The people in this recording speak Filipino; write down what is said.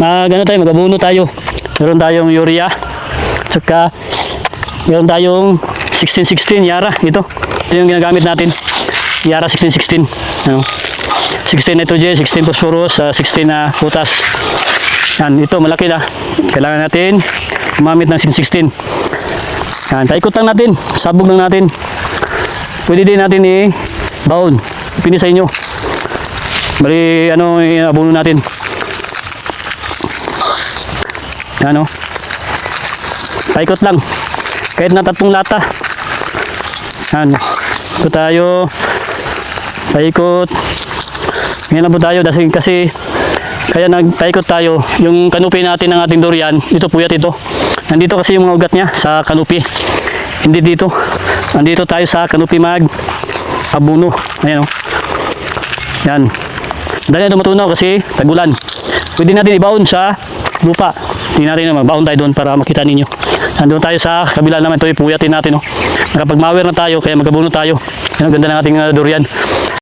Mag-abuno tayo. Meron tayong urea. Tsaka meron tayong 1616 Yara. Ito yung ginagamit natin. Yara 1616. Ano? 16 nitrogen, 16 phosphorus, 16 na potas. Yan, ito malaki na. Kailangan natin gumamit ng 1616. Yan, taikot lang natin. Sabog lang natin. Pwede din natin i-baon. Pini sa inyo. Bali, i-abuno natin. Yan, taikot lang. Kahit na 3 lata. Yan. Ito tayo. Taikot. Ngayon lang po tayo. Kasi kaya nagtaikot tayo. Yung kanupi natin ng ating durian, ito puyat ito. Nandito kasi yung mga ugat niya sa kanupi. Hindi dito. Nandito tayo sa kanupi mag-abuno. Ayan o. Yan. Dahil ito matunaw kasi tagulan. Pwede natin ibaon sa lupa. Hindi natin magbaon tayo doon para makita ninyo. Nandun tayo sa kabila naman. Ito ipuyatin natin. Nakapag-mawer na tayo kaya mag-abuno tayo. Yan ang ganda ng ating durian.